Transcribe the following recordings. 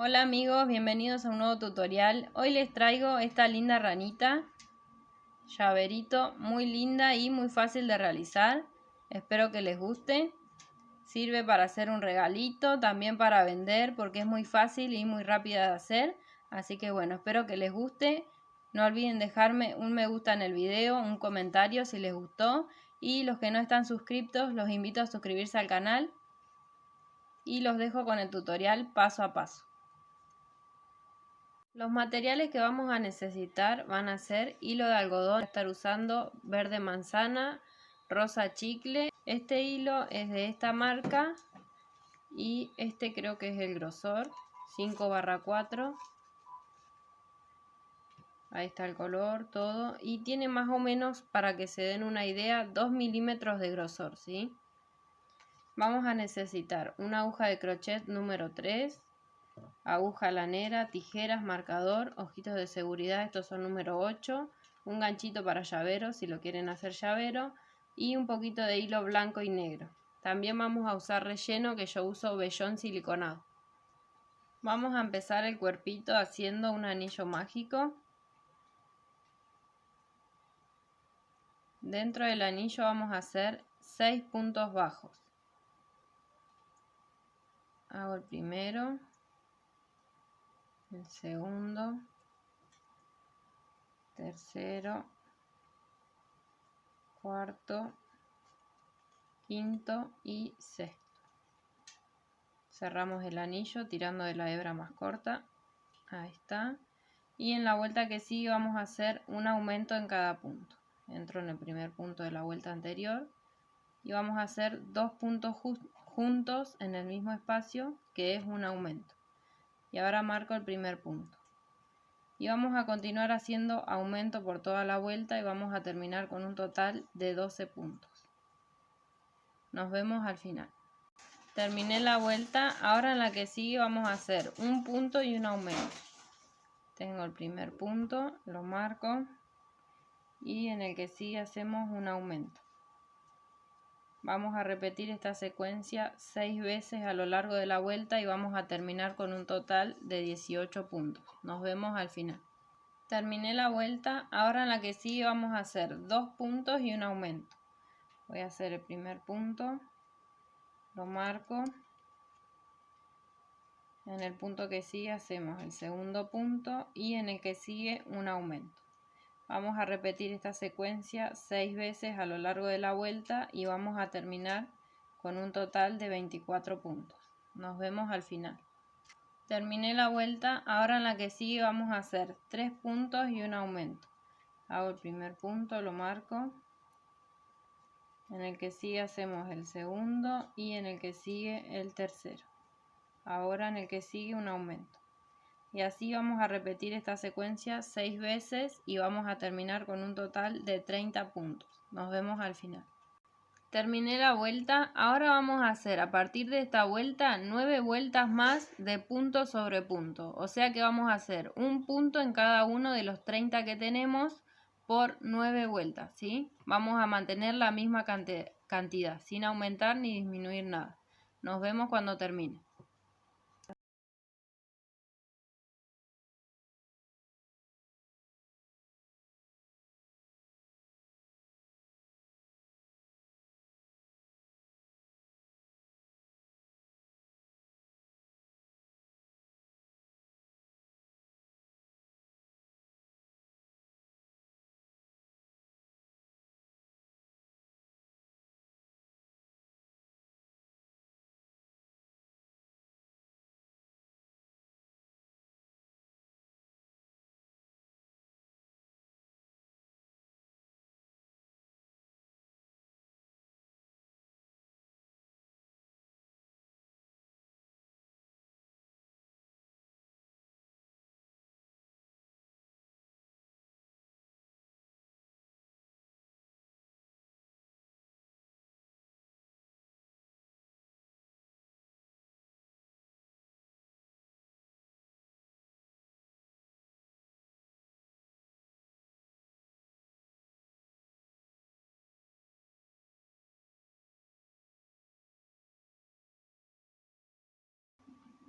Hola amigos, bienvenidos a un nuevo tutorial. Hoy les traigo esta linda ranita, llaverito, muy linda y muy fácil de realizar. Espero que les guste. Sirve para hacer un regalito, también para vender porque es muy fácil y muy rápida de hacer. Así que bueno, espero que les guste. No olviden dejarme un me gusta en el video, un comentario si les gustó. Y los que no están suscriptos, los invito a suscribirse al canal. Y los dejo con el tutorial paso a paso. Los materiales que vamos a necesitar van a ser hilo de algodón, voy a estar usando verde manzana, rosa chicle. Este hilo es de esta marca y este creo que es el grosor, 5/4. Ahí está el color, todo. Y tiene más o menos, para que se den una idea, 2 milímetros de grosor, ¿sí? Vamos a necesitar una aguja de crochet número 3. Aguja lanera, tijeras, marcador, ojitos de seguridad, estos son número 8, un ganchito para llavero si lo quieren hacer llavero y un poquito de hilo blanco y negro. También vamos a usar relleno, que yo uso vellón siliconado. Vamos a empezar el cuerpito haciendo un anillo mágico. Dentro del anillo vamos a hacer 6 puntos bajos. Hago el primero, el segundo, tercero, cuarto, quinto y sexto. Cerramos el anillo tirando de la hebra más corta. Ahí está. Y en la vuelta que sigue vamos a hacer un aumento en cada punto. Entro en el primer punto de la vuelta anterior y vamos a hacer 2 puntos juntos en el mismo espacio, que es un aumento. Y ahora marco el primer punto. Y vamos a continuar haciendo aumento por toda la vuelta y vamos a terminar con un total de 12 puntos. Nos vemos al final. Terminé la vuelta, ahora en la que sigue vamos a hacer un punto y un aumento. Tengo el primer punto, lo marco y en el que sigue hacemos un aumento. Vamos a repetir esta secuencia 6 veces a lo largo de la vuelta y vamos a terminar con un total de 18 puntos. Nos vemos al final. Terminé la vuelta, ahora en la que sigue vamos a hacer 2 puntos y un aumento. Voy a hacer el primer punto, lo marco. En el punto que sigue hacemos el segundo punto y en el que sigue un aumento. Vamos a repetir esta secuencia 6 veces a lo largo de la vuelta y vamos a terminar con un total de 24 puntos. Nos vemos al final. Terminé la vuelta, ahora en la que sigue vamos a hacer 3 puntos y un aumento. Hago el primer punto, lo marco. En el que sigue hacemos el segundo y en el que sigue el tercero. Ahora en el que sigue un aumento. Y así vamos a repetir esta secuencia 6 veces y vamos a terminar con un total de 30 puntos. Nos vemos al final. Terminé la vuelta, ahora vamos a hacer a partir de esta vuelta 9 vueltas más de punto sobre punto. O sea que vamos a hacer un punto en cada uno de los 30 que tenemos por 9 vueltas, ¿sí? Vamos a mantener la misma cantidad, sin aumentar ni disminuir nada. Nos vemos cuando termine.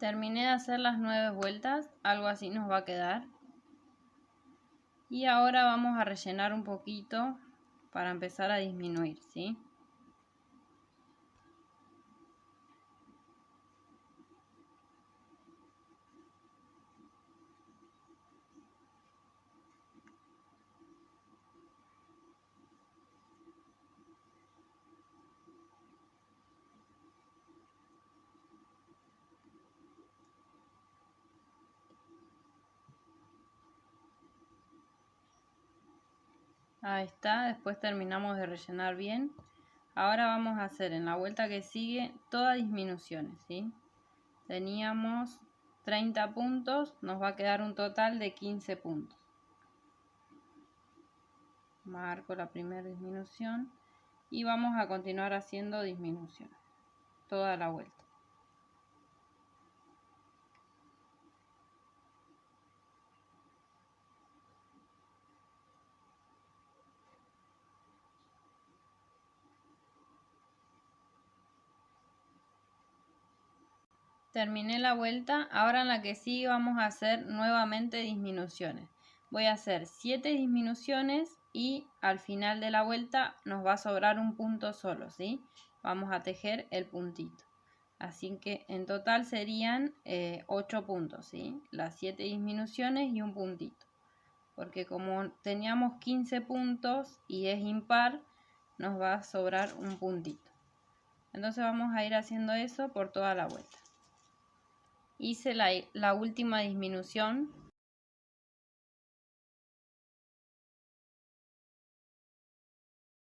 Terminé de hacer las 9 vueltas, algo así nos va a quedar. Y ahora vamos a rellenar un poquito para empezar a disminuir, ¿sí? Ahí está, después terminamos de rellenar bien. Ahora vamos a hacer en la vuelta que sigue todas disminuciones, ¿sí? Teníamos 30 puntos, nos va a quedar un total de 15 puntos. Marco la primera disminución y vamos a continuar haciendo disminuciones toda la vuelta. Terminé la vuelta, ahora en la que sigue vamos a hacer nuevamente disminuciones. Voy a hacer 7 disminuciones y al final de la vuelta nos va a sobrar un punto solo, ¿sí? Vamos a tejer el puntito. Así que en total serían 8 puntos, ¿sí? Las 7 disminuciones y un puntito. Porque como teníamos 15 puntos y es impar, nos va a sobrar un puntito. Entonces vamos a ir haciendo eso por toda la vuelta. Hice la última disminución.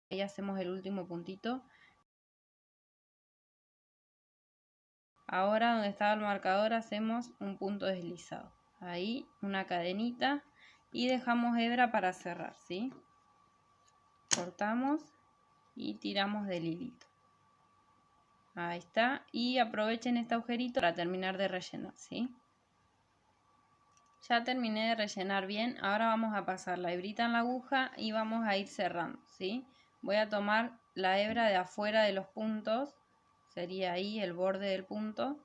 Ahí hacemos el último puntito. Ahora donde estaba el marcador hacemos un punto deslizado. Ahí una cadenita y dejamos hebra para cerrar, ¿sí? Cortamos y tiramos del hilito. Ahí está. Y aprovechen este agujerito para terminar de rellenar, ¿sí? Ya terminé de rellenar bien, ahora vamos a pasar la hebrita en la aguja y vamos a ir cerrando, ¿sí? Voy a tomar la hebra de afuera de los puntos, sería ahí el borde del punto,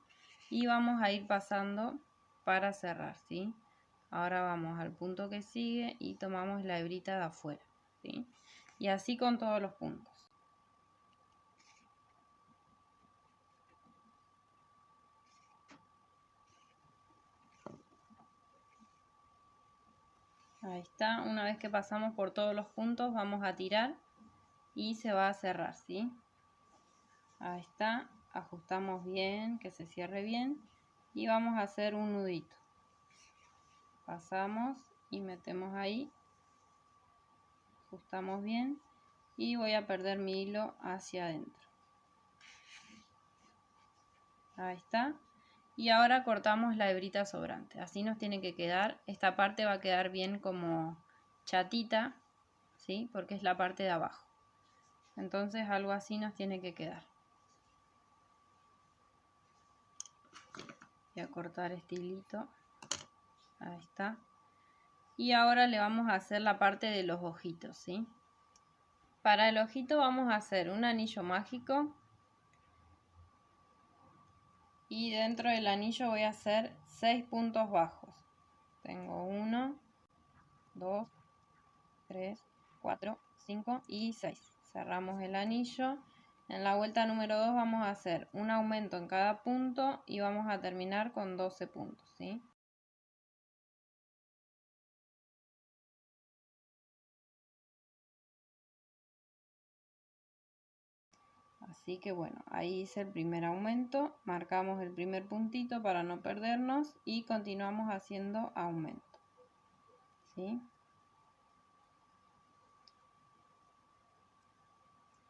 y vamos a ir pasando para cerrar, ¿sí? Ahora vamos al punto que sigue y tomamos la hebrita de afuera, ¿sí? Y así con todos los puntos. Ahí está, una vez que pasamos por todos los puntos vamos a tirar y se va a cerrar, ¿sí? Ahí está, ajustamos bien, que se cierre bien y vamos a hacer un nudito. Pasamos y metemos ahí, ajustamos bien y voy a perder mi hilo hacia adentro. Ahí está. Y ahora cortamos la hebrita sobrante, así nos tiene que quedar. Esta parte va a quedar bien como chatita, ¿sí? Porque es la parte de abajo. Entonces algo así nos tiene que quedar. Voy a cortar este hilito. Ahí está. Y ahora le vamos a hacer la parte de los ojitos, ¿sí? Para el ojito vamos a hacer un anillo mágico. Y dentro del anillo voy a hacer 6 puntos bajos. Tengo 1, 2, 3, 4, 5 y 6. Cerramos el anillo. En la vuelta número 2 vamos a hacer un aumento en cada punto y vamos a terminar con 12 puntos, ¿sí? Así que bueno, ahí hice el primer aumento, marcamos el primer puntito para no perdernos y continuamos haciendo aumento, ¿sí?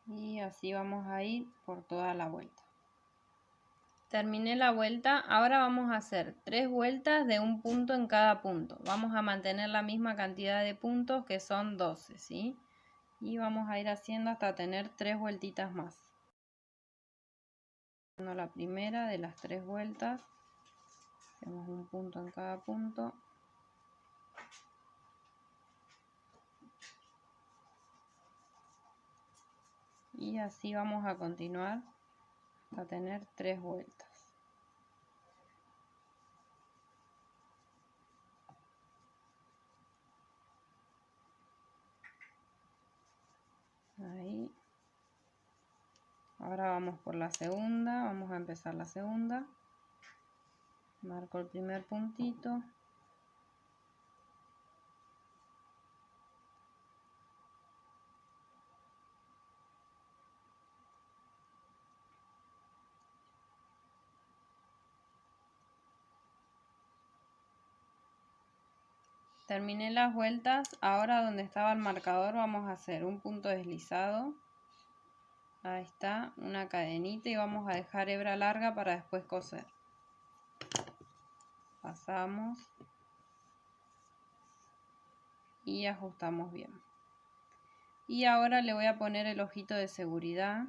Y así vamos a ir por toda la vuelta. Terminé la vuelta, ahora vamos a hacer 3 vueltas de un punto en cada punto. Vamos a mantener la misma cantidad de puntos que son 12, ¿sí? Y vamos a ir haciendo hasta tener 3 vueltitas más. La primera de las 3 vueltas, hacemos un punto en cada punto. Y así vamos a continuar hasta tener 3 vueltas. Ahora vamos por la segunda, vamos a empezar la segunda. Marco el primer puntito. Terminé las vueltas, ahora donde estaba el marcador vamos a hacer un punto deslizado. Ahí está, una cadenita y vamos a dejar hebra larga para después coser. Pasamos y ajustamos bien. Y ahora le voy a poner el ojito de seguridad.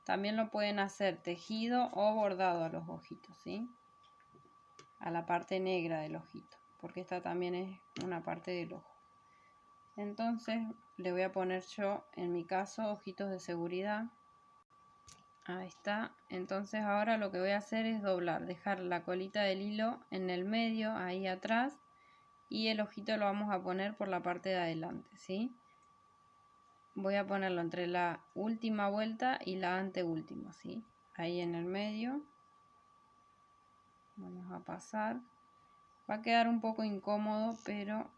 También lo pueden hacer tejido o bordado a los ojitos, ¿sí? A la parte negra del ojito, porque esta también es una parte del ojo. Entonces le voy a poner yo, en mi caso, ojitos de seguridad. Ahí está. Entonces ahora lo que voy a hacer es doblar, dejar la colita del hilo en el medio, ahí atrás, y el ojito lo vamos a poner por la parte de adelante, ¿sí? Voy a ponerlo entre la última vuelta y la anteúltima, ¿sí? Ahí en el medio. Vamos a pasar. Va a quedar un poco incómodo, pero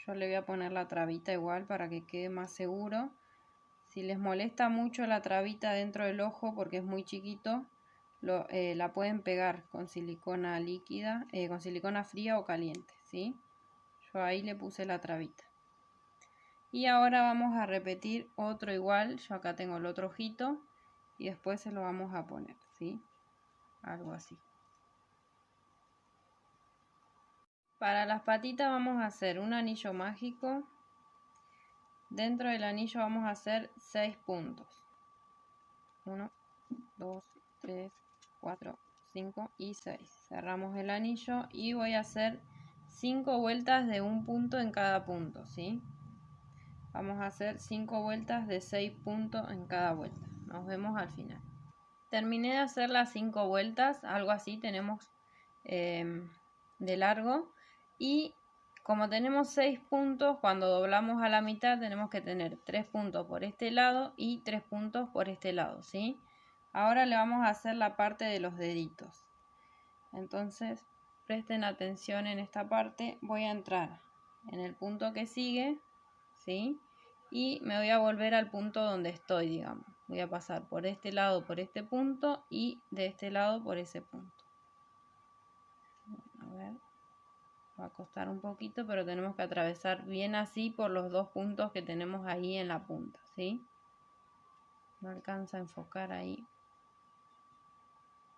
yo le voy a poner la trabita igual para que quede más seguro. Si les molesta mucho la trabita dentro del ojo porque es muy chiquito, la pueden pegar con silicona líquida, con silicona fría o caliente, ¿sí? Yo ahí le puse la trabita. Y ahora vamos a repetir otro igual. Yo acá tengo el otro ojito y después se lo vamos a poner, ¿sí? Algo así. Para las patitas vamos a hacer un anillo mágico. Dentro del anillo vamos a hacer 6 puntos. 1, 2, 3, 4, 5 y 6. Cerramos el anillo y voy a hacer 5 vueltas de un punto en cada punto, ¿sí? Vamos a hacer 5 vueltas de 6 puntos en cada vuelta. Nos vemos al final. Terminé de hacer las 5 vueltas, algo así tenemos de largo. Y como tenemos 6 puntos, cuando doblamos a la mitad tenemos que tener 3 puntos por este lado y 3 puntos por este lado, ¿sí? Ahora le vamos a hacer la parte de los deditos. Entonces, presten atención en esta parte. Voy a entrar en el punto que sigue, ¿sí? Y me voy a volver al punto donde estoy, digamos. Voy a pasar por este lado por este punto y de este lado por ese punto. A ver, va a costar un poquito, pero tenemos que atravesar bien así por los dos puntos que tenemos ahí en la punta, ¿sí? No alcanza a enfocar ahí.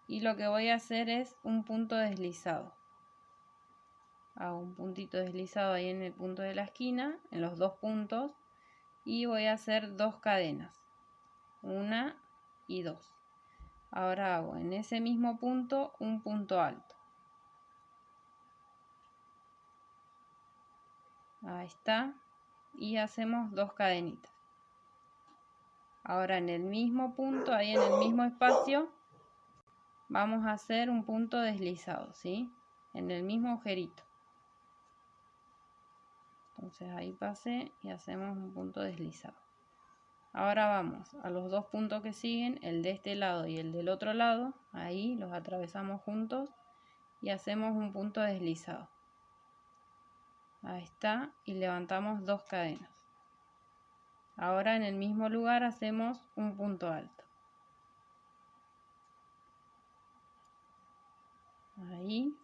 Y lo que voy a hacer es un punto deslizado. Hago un puntito deslizado ahí en el punto de la esquina, en los dos puntos, y voy a hacer 2 cadenas, 1 y 2. Ahora hago en ese mismo punto un punto alto. Ahí está. Y hacemos 2 cadenitas. Ahora en el mismo punto, ahí en el mismo espacio, vamos a hacer un punto deslizado, ¿sí? En el mismo agujerito. Entonces ahí pasé y hacemos un punto deslizado. Ahora vamos a los dos puntos que siguen, el de este lado y el del otro lado. Ahí los atravesamos juntos y hacemos un punto deslizado. Ahí está, y levantamos 2 cadenas. Ahora en el mismo lugar hacemos un punto alto. Ahí.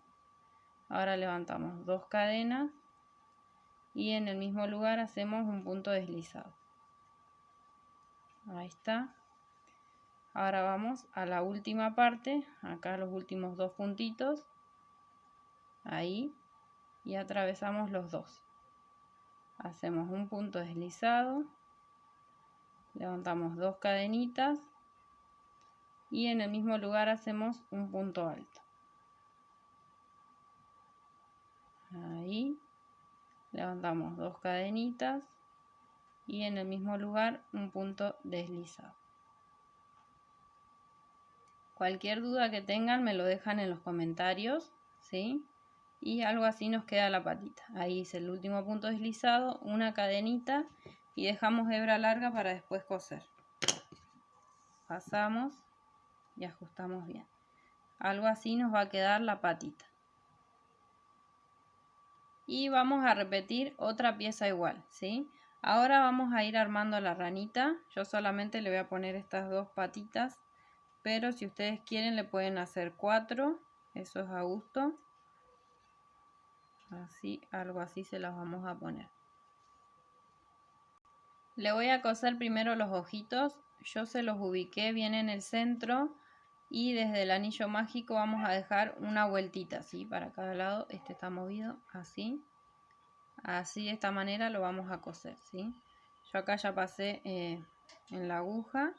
Ahora levantamos 2 cadenas y en el mismo lugar hacemos un punto deslizado. Ahí está. Ahora vamos a la última parte, acá los últimos 2 puntitos. Ahí. Y atravesamos los dos. Hacemos un punto deslizado. Levantamos 2 cadenitas. Y en el mismo lugar hacemos un punto alto. Ahí. Levantamos 2 cadenitas. Y en el mismo lugar un punto deslizado. Cualquier duda que tengan me lo dejan en los comentarios, ¿sí? Y algo así nos queda la patita. Ahí hice el último punto deslizado, una cadenita y dejamos hebra larga para después coser. pasamos y ajustamos bien. Algo así nos va a quedar la patita. Y vamos a repetir otra pieza igual, ¿sí? Ahora vamos a ir armando la ranita. Yo solamente le voy a poner estas dos patitas, pero si ustedes quieren le pueden hacer 4, eso es a gusto. Así, algo así se las vamos a poner. Le voy a coser primero los ojitos. Yo se los ubiqué bien en el centro y desde el anillo mágico vamos a dejar una vueltita, ¿sí? Para cada lado. Este está movido, así. Así de esta manera lo vamos a coser, ¿sí? Yo acá ya pasé en la aguja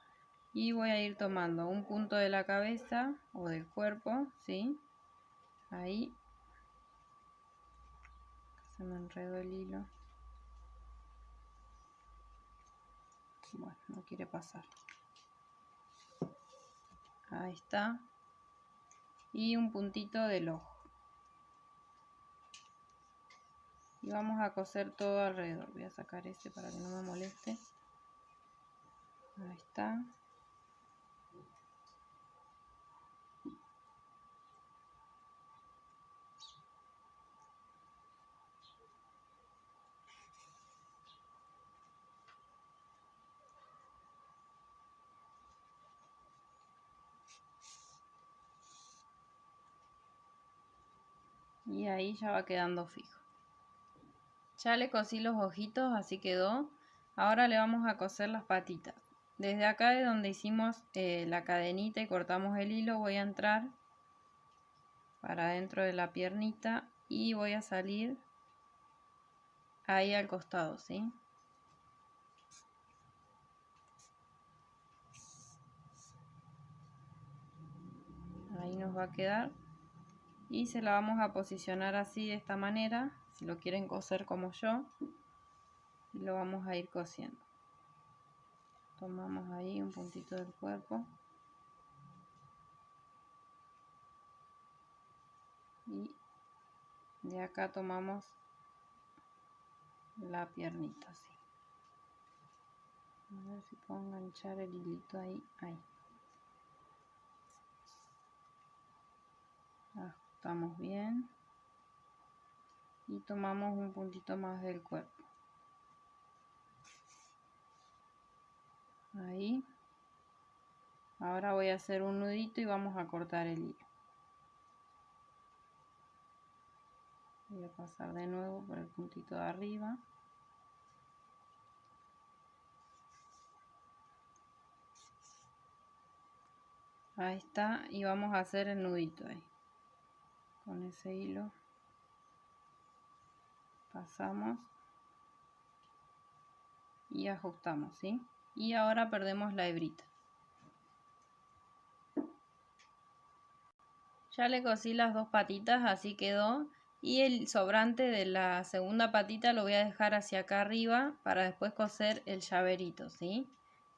y voy a ir tomando un punto de la cabeza o del cuerpo, ¿sí? Ahí. Se me enredó el hilo. Bueno, no quiere pasar. Ahí está. Y un puntito del ojo. Y vamos a coser todo alrededor. Voy a sacar este para que no me moleste. Ahí está. Y ahí ya va quedando fijo. Ya le cosí los ojitos, así quedó. Ahora le vamos a coser las patitas. Desde acá de donde hicimos la cadenita y cortamos el hilo, voy a entrar para dentro de la piernita y voy a salir ahí al costado, ¿sí? Ahí nos va a quedar. Y se la vamos a posicionar así de esta manera, si lo quieren coser como yo, y lo vamos a ir cosiendo. Tomamos ahí un puntito del cuerpo y de acá tomamos la piernita así. A ver si puedo enganchar el hilito ahí, ahí. Ajustamos bien y tomamos un puntito más del cuerpo. Ahí. Ahora voy a hacer un nudito y vamos a cortar el hilo. Voy a pasar de nuevo por el puntito de arriba. Ahí está, y vamos a hacer el nudito ahí. Con ese hilo pasamos y ajustamos, ¿sí? Y ahora perdemos la hebrita. Ya le cosí las dos patitas, así quedó. Y el sobrante de la segunda patita lo voy a dejar hacia acá arriba para después coser el llaverito, ¿sí?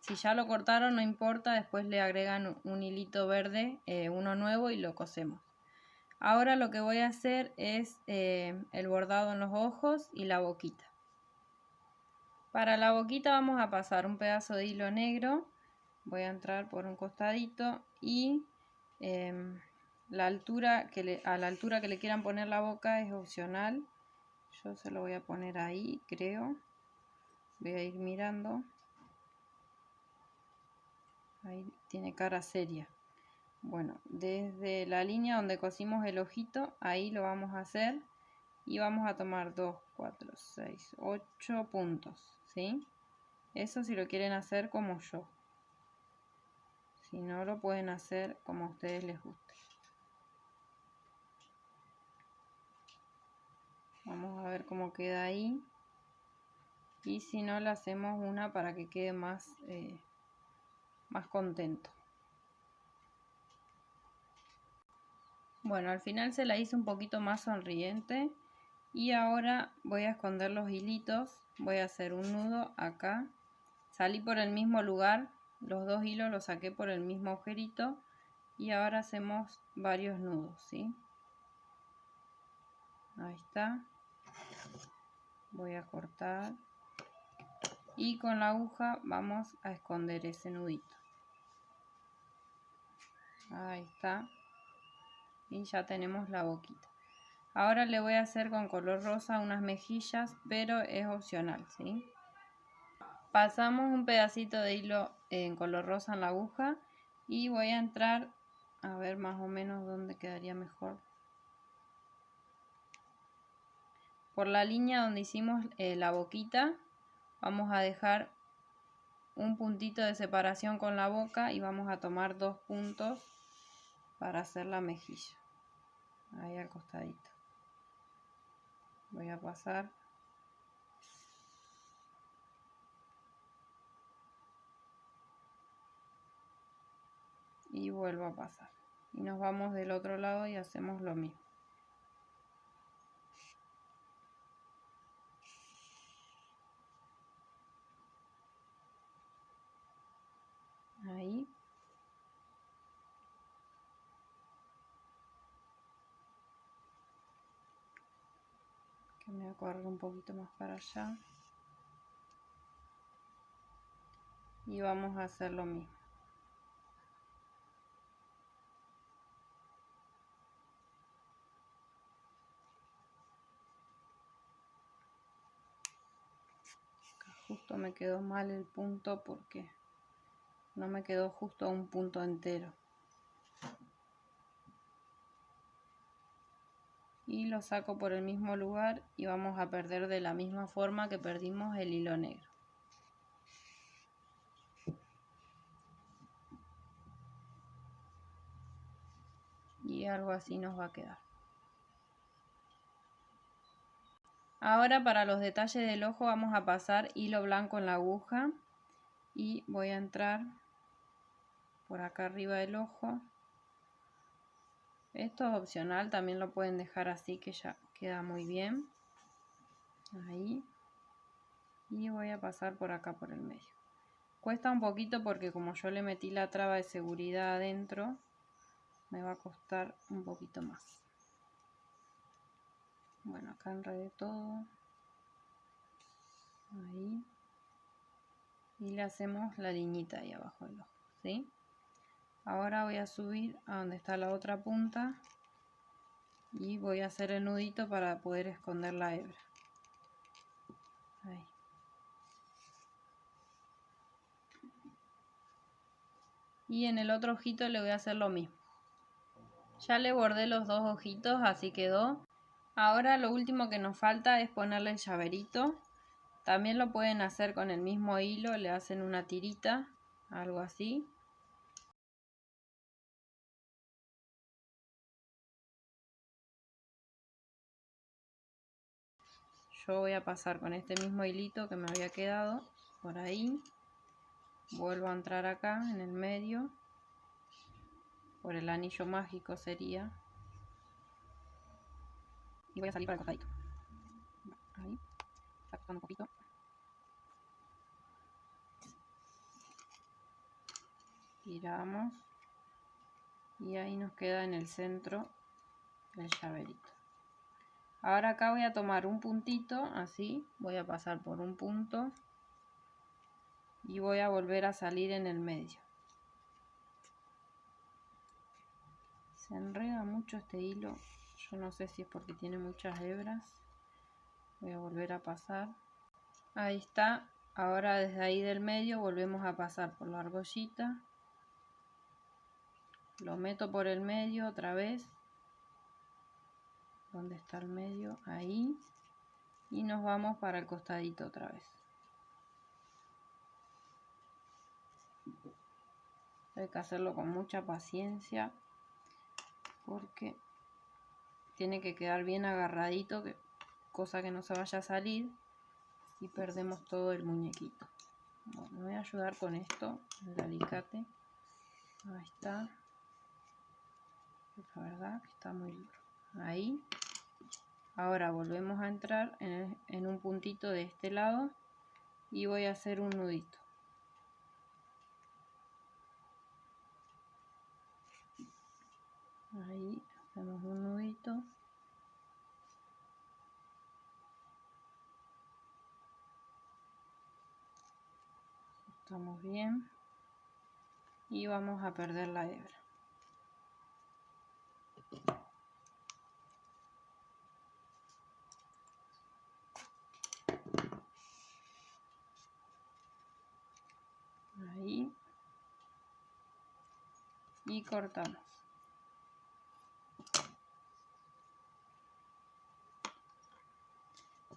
Si ya lo cortaron no importa, después le agregan un hilito verde, uno nuevo y lo cosemos. Ahora lo que voy a hacer es el bordado en los ojos y la boquita. Para la boquita vamos a pasar un pedazo de hilo negro. Voy a entrar por un costadito y a la altura que le quieran poner la boca es opcional. Yo se lo voy a poner ahí, creo. Voy a ir mirando. Ahí tiene cara seria. Bueno, desde la línea donde cosimos el ojito, ahí lo vamos a hacer. Y vamos a tomar 2, 4, 6, 8 puntos, ¿sí? Eso si lo quieren hacer como yo. Si no, lo pueden hacer como a ustedes les guste. Vamos a ver cómo queda ahí. Y si no, le hacemos una para que quede más contento. Bueno, al final se la hice un poquito más sonriente. Y ahora voy a esconder los hilitos. Voy a hacer un nudo acá. Salí por el mismo lugar. Los dos hilos los saqué por el mismo agujerito. Y ahora hacemos varios nudos, ¿sí? Ahí está. Voy a cortar. Y con la aguja vamos a esconder ese nudito. Ahí está. Y ya tenemos la boquita. Ahora le voy a hacer con color rosa unas mejillas, pero es opcional, ¿sí? Pasamos un pedacito de hilo en color rosa en la aguja y voy a entrar a ver más o menos dónde quedaría mejor. Por la línea donde hicimos la boquita, vamos a dejar un puntito de separación con la boca y vamos a tomar 2 puntos para hacer la mejilla. Ahí al costadito. Voy a pasar. Y vuelvo a pasar. Y nos vamos del otro lado y hacemos lo mismo. Ahí. Que me voy a correr un poquito más para allá. Y vamos a hacer lo mismo. Acá justo me quedó mal el punto porque no me quedó justo un punto entero. Y lo saco por el mismo lugar y vamos a perder de la misma forma que perdimos el hilo negro. Y algo así nos va a quedar. Ahora para los detalles del ojo vamos a pasar hilo blanco en la aguja y voy a entrar por acá arriba del ojo. Esto es opcional, también lo pueden dejar así que ya queda muy bien. Ahí. Y voy a pasar por acá por el medio. Cuesta un poquito porque como yo le metí la traba de seguridad adentro, me va a costar un poquito más. Bueno, acá enredé todo. Ahí. Y le hacemos la liñita ahí abajo del ojo, ¿sí? Ahora voy a subir a donde está la otra punta y voy a hacer el nudito para poder esconder la hebra. Ahí. Y en el otro ojito le voy a hacer lo mismo. Ya le bordé los 2 ojitos, así quedó. Ahora lo último que nos falta es ponerle el llaverito. También lo pueden hacer con el mismo hilo, le hacen una tirita, algo así. Yo voy a pasar con este mismo hilito que me había quedado por ahí. Vuelvo a entrar acá en el medio. Por el anillo mágico sería. Y voy a salir para el costadito. Ahí. Sacando un poquito. Giramos. Y ahí nos queda en el centro el llaverito. Ahora acá voy a tomar un puntito, así. Voy a pasar por un punto. Y voy a volver a salir en el medio. Se enreda mucho este hilo. Yo no sé si es porque tiene muchas hebras. Voy a volver a pasar. Ahí está. Ahora desde ahí del medio volvemos a pasar por la argollita. Lo meto por el medio otra vez. ¿Dónde está el medio? Ahí. Y nos vamos para el costadito otra vez. Hay que hacerlo con mucha paciencia porque tiene que quedar bien agarradito, cosa que no se vaya a salir y perdemos todo el muñequito. Bueno, me voy a ayudar con esto, el alicate. Ahí está. La verdad que está muy duro. Ahí. Ahora volvemos a entrar en un puntito de este lado y voy a hacer un nudito. Ahí hacemos un nudito. Estamos bien. Y vamos a perder la hebra. Ahí. Y cortamos.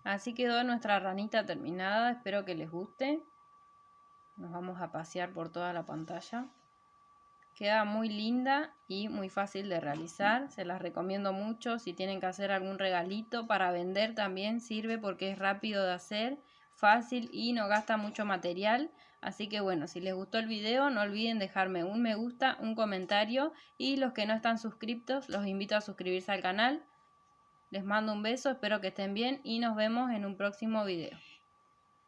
Así quedó nuestra ranita terminada, espero que les guste. Nos vamos a pasear por toda la pantalla. Queda muy linda y muy fácil de realizar, se las recomiendo mucho. Si tienen que hacer algún regalito para vender también sirve porque es rápido de hacer, fácil y no gasta mucho material. Así que bueno, si les gustó el video no olviden dejarme un me gusta, un comentario y los que no están suscriptos los invito a suscribirse al canal. Les mando un beso, espero que estén bien y nos vemos en un próximo video.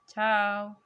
Chao.